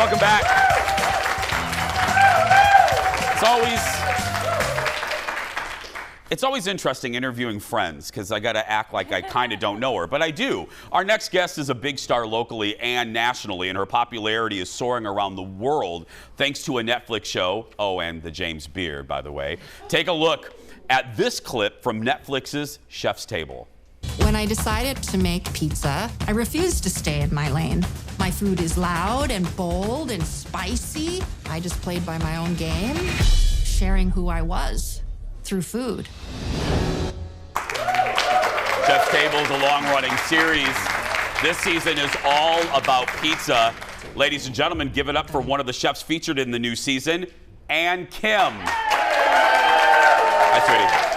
Welcome back. It's always interesting interviewing friends because I got to act like I kind of don't know her, but I do. Our next guest is a big star locally and nationally, and her popularity is soaring around the world thanks to a Netflix show. Oh, and the James Beard, by the way. Take a look at this clip from Netflix's Chef's Table. When I decided to make pizza, I refused to stay in my lane. My food is loud and bold and spicy. I just played by my own game, sharing who I was through food. Chef's Table is a long-running series. This season is all about pizza. Ladies and gentlemen, give it up for one of the chefs featured in the new season, Ann Kim. Hi, sweetie.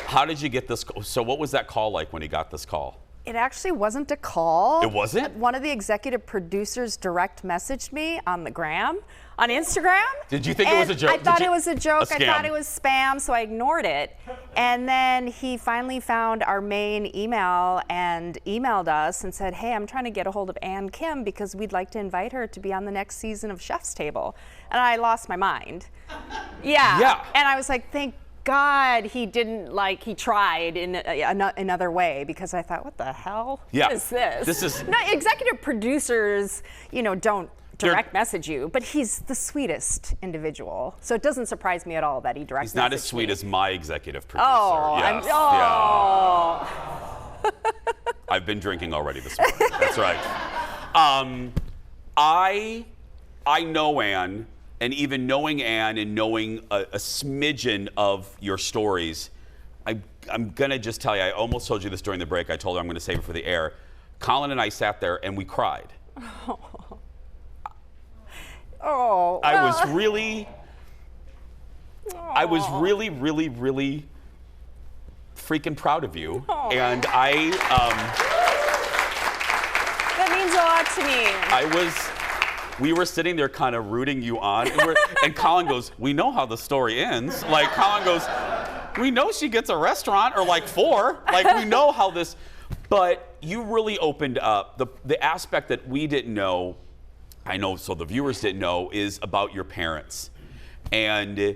How did you get this? So what was that call like when he got this call? It actually wasn't a call. It wasn't? One of the executive producers direct messaged me on the gram, on Instagram. Did you think it was a joke? I thought it was a joke. A I thought it was spam, so I ignored it. And then he finally found our main email and emailed us and said, hey, I'm trying to get a hold of Ann Kim because we'd like to invite her to be on the next season of Chef's Table. And I lost my mind. Yeah. And I was like, thank God he didn't, he tried in another way, because I thought, what the hell? Yeah. What is this? This is... No, executive producers, don't direct message you, but he's the sweetest individual. So it doesn't surprise me at all that he direct messaged me. He's not as sweet as my executive producer. Oh, yes. Yeah. I've been drinking already this morning. That's right. I know Ann. And even knowing Ann and knowing a smidgen of your stories, I'm going to just tell you, I almost told you this during the break. I told her I'm going to save it for the air. Colin and I sat there and we cried. I was really, really freaking proud of you. And that means a lot to me. We were sitting there kind of rooting you on. And Colin goes, we know how the story ends. Colin goes, we know she gets a restaurant or 4. We know how this, but you really opened up the aspect that we didn't know, I know, so the viewers didn't know, is about your parents. And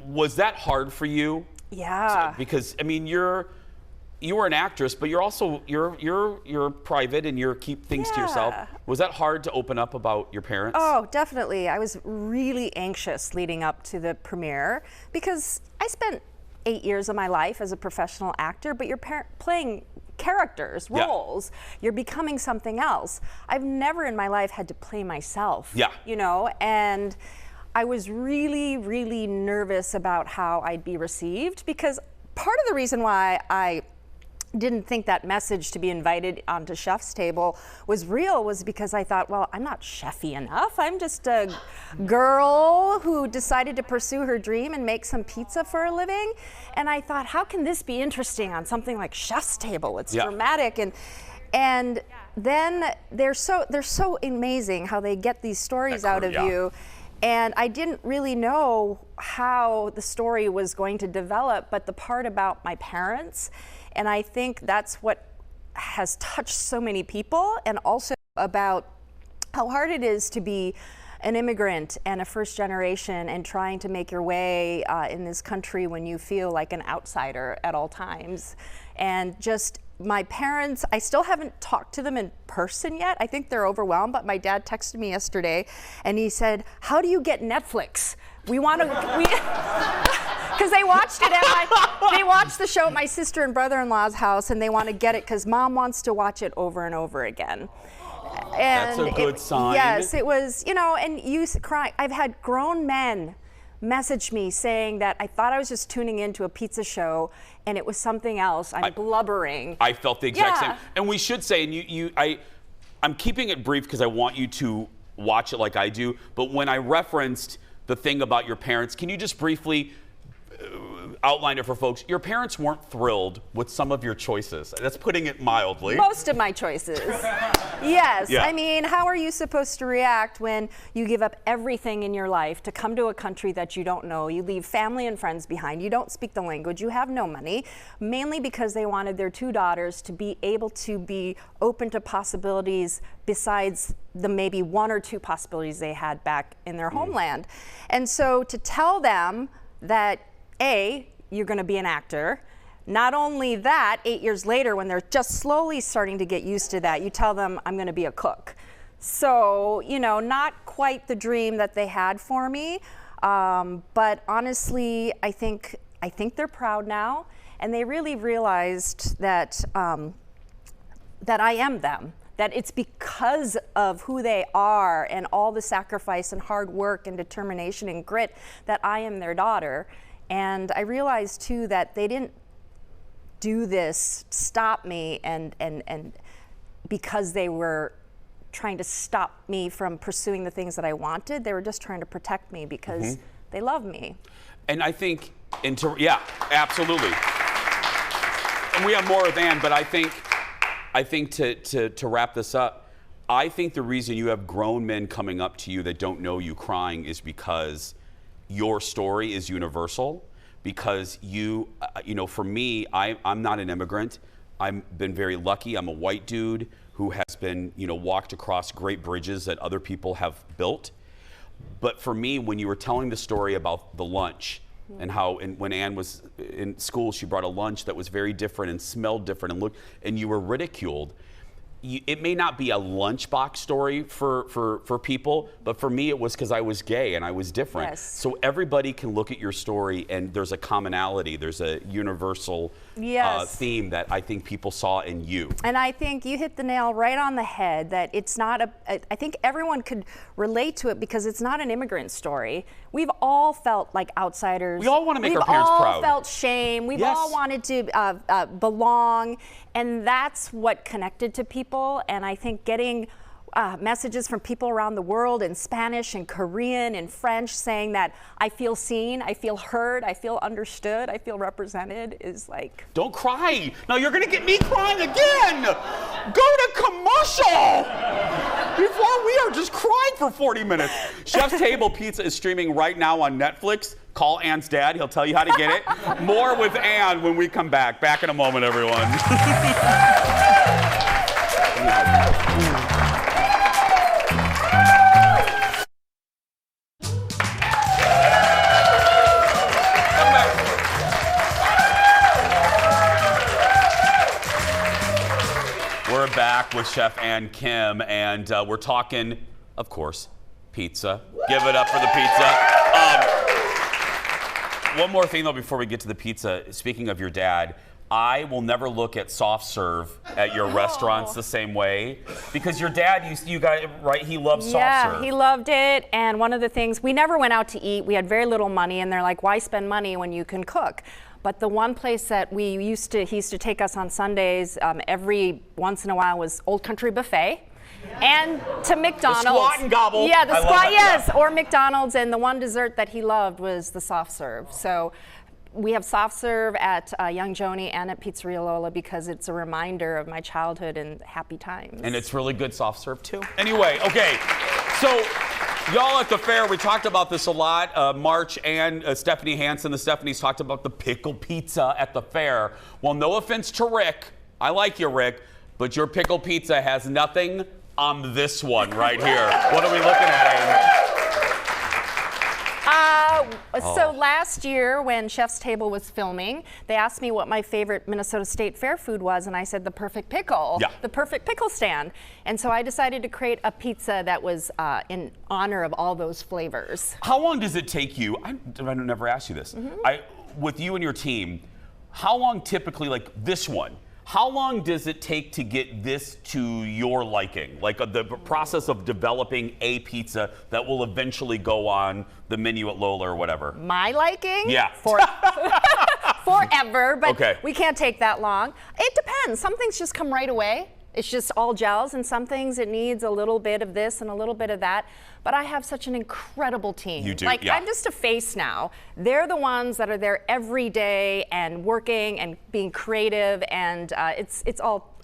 was that hard for you? Yeah. Because, you were an actress, but you're also you're private and you keep things to yourself. Was that hard to open up about your parents? Oh, definitely. I was really anxious leading up to the premiere because I spent 8 years of my life as a professional actor, but you're playing characters, roles. You're becoming something else. I've never in my life had to play myself. And I was really, really nervous about how I'd be received, because part of the reason why I didn't think that message to be invited onto Chef's Table was real was because I thought, well, I'm not chefy enough. I'm just a girl who decided to pursue her dream and make some pizza for a living. And I thought, how can this be interesting on something like Chef's Table? It's dramatic. And then they're so amazing how they get these stories out of you. And I didn't really know how the story was going to develop, but the part about my parents, and I think that's what has touched so many people, and also about how hard it is to be an immigrant and a first generation and trying to make your way in this country when you feel like an outsider at all times. And just my parents, I still haven't talked to them in person yet. I think they're overwhelmed, but my dad texted me yesterday and he said, how do you get Netflix? Because they watched the show at my sister and brother-in-law's house, and they want to get it because mom wants to watch it over and over again. And that's a good sign. Yes, it was, and you cry. I've had grown men message me saying that I thought I was just tuning into a pizza show and it was something else. I'm blubbering. I felt the exact same. And we should say, and I'm keeping it brief because I want you to watch it like I do, but when I referenced the thing about your parents, can you just briefly outline it for folks. Your parents weren't thrilled with some of your choices. That's putting it mildly. Most of my choices. Yes. Yeah. I mean, how are you supposed to react when you give up everything in your life to come to a country that you don't know? You leave family and friends behind. You don't speak the language. You have no money, mainly because they wanted their 2 daughters to be able to be open to possibilities besides the maybe 1 or 2 possibilities they had back in their homeland. And so to tell them that, A, you're going to be an actor. Not only that, 8 years later, when they're just slowly starting to get used to that, you tell them, I'm going to be a cook. So, you know, not quite the dream that they had for me. But honestly, I think they're proud now. And they really realized that, that I am them. That it's because of who they are and all the sacrifice and hard work and determination and grit that I am their daughter. And I realized too that they didn't do this to stop me and because they were trying to stop me from pursuing the things that I wanted. They were just trying to protect me because they love me. And I think, yeah, absolutely. And we have more with Ann, but I think to wrap this up, I think the reason you have grown men coming up to you that don't know you crying is because your story is universal. Because you know, for me, I'm not an immigrant. I've been very lucky. I'm a white dude who has been, you know, walked across great bridges that other people have built. But for me, when you were telling the story about the lunch and how, when Ann was in school, she brought a lunch that was very different and smelled different and looked, and you were ridiculed. It may not be a lunchbox story for people, but for me it was because I was gay and I was different. Yes. So everybody can look at your story and there's a commonality, there's a universal theme that I think people saw in you. And I think you hit the nail right on the head that it's not I think everyone could relate to it because it's not an immigrant story. We've all felt like outsiders. We all want to make our parents proud. We've all felt shame. We've all wanted to belong. And that's what connected to people. And I think getting messages from people around the world in Spanish and Korean and French saying that I feel seen, I feel heard, I feel understood, I feel represented is like... Don't cry. No, you're going to get me crying again. Go to commercial before we are just crying for 40 minutes. Chef's Table Pizza is streaming right now on Netflix. Call Ann's dad. He'll tell you how to get it. More with Ann when we come back. Back in a moment, everyone. We're back with Chef Ann Kim, and we're talking, of course, pizza. Give it up for the pizza. One more thing, though, before we get to the pizza. Speaking of your dad, I will never look at soft serve at your restaurants the same way because your dad, you got it right, he loves soft serve. Yeah, he loved it. And one of the things, we never went out to eat. We had very little money, and they're like, why spend money when you can cook? But the one place that he used to take us on Sundays every once in a while was Old Country Buffet. And to McDonald's. The squat and gobble. Yeah, the squat, yes. Yeah. Or McDonald's, and the one dessert that he loved was the soft serve. So we have soft serve at Young Joni and at Pizzeria Lola because it's a reminder of my childhood and happy times. And it's really good soft serve too. Anyway, okay, so y'all at the fair, we talked about this a lot. March and Stephanie Hansen, the Stephanies talked about the pickle pizza at the fair. Well, no offense to Rick, I like you, Rick, but your pickle pizza has nothing on this one right here. What are we looking at, Amy? So last year when Chef's Table was filming, they asked me what my favorite Minnesota State Fair food was, and I said the perfect pickle, the perfect pickle stand. And so I decided to create a pizza that was in honor of all those flavors. How long does it take you, I never asked you this, with you and your team, how long typically, like this one, how long does it take to get this to your liking? Like the process of developing a pizza that will eventually go on the menu at Lola or whatever. My liking? Yeah. Forever, but Okay. we can't take that long. It depends. Some things just come right away. It's just all gels, and some things it needs a little bit of this and a little bit of that. But I have such an incredible team. You do, like, yeah. I'm just a face now. They're the ones that are there every day and working and being creative, and it's all,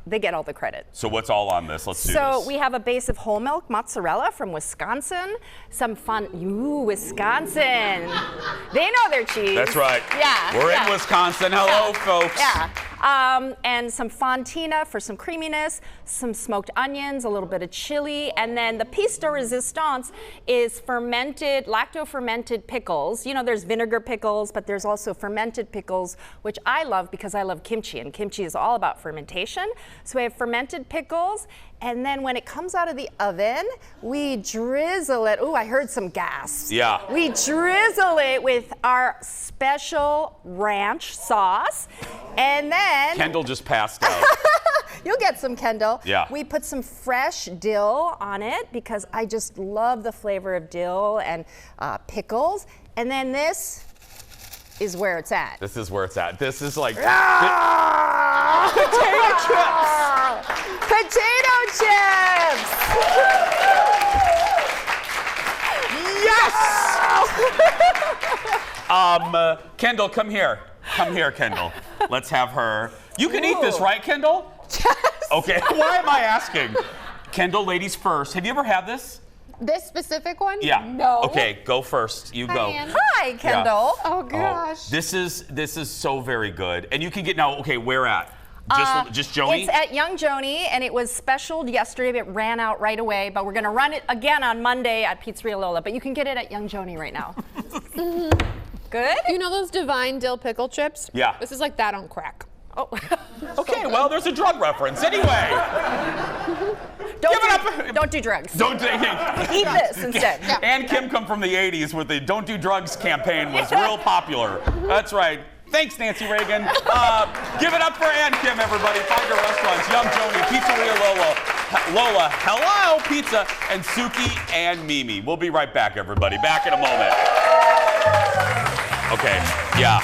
they get all the credit. So what's all on this? Let's do this. So we have a base of whole milk mozzarella from Wisconsin. Some fun, Wisconsin. They know their cheese. That's right. Yeah. We're yeah. in Wisconsin. Hello, folks. Yeah. And some fontina for some creaminess, some smoked onions, a little bit of chili, and then the piece de resistance is fermented, lacto-fermented pickles. You know, there's vinegar pickles, but there's also fermented pickles, which I love because I love kimchi, and kimchi is all about fermentation. So we have fermented pickles, and then when it comes out of the oven, we drizzle it. Ooh, I heard some gasps. Yeah. We drizzle it with our special ranch sauce, and then Kendall just passed out. you'll get some, Kendall. Yeah. We put some fresh dill on it because I just love the flavor of dill and pickles. And then this is where it's at. This is where it's at. This is like Potato chips! Yes! Kendall, come here. Come here, Kendall. Let's have her. You can eat this, right, Kendall? Yes. Okay. Why am I asking? Kendall, ladies first. Have you ever had this? This specific one? Yeah. No. Okay, go first. You go. Ann. Hi, Kendall. Oh gosh. This is so very good. And you can get now. Okay, where at? Just Joni? It's at Young Joni, and it was specialed yesterday, but it ran out right away. But we're going to run it again on Monday at Pizzeria Lola. But you can get it at Young Joni right now. Good? You know those Divine dill pickle chips? Yeah. This is like that on crack. Oh. Okay, well, there's a drug reference. Anyway. Don't do drugs. Don't Eat this instead. Yeah. Ann Kim come from the 80s where the Don't Do Drugs campaign was real popular. That's right. Thanks, Nancy Reagan. Give it up for Ann Kim, everybody. Find her restaurants, Young Joni, Pizzeria Lola, Hello Pizza, and Suki and Mimi. We'll be right back, everybody. Back in a moment. Okay, yeah.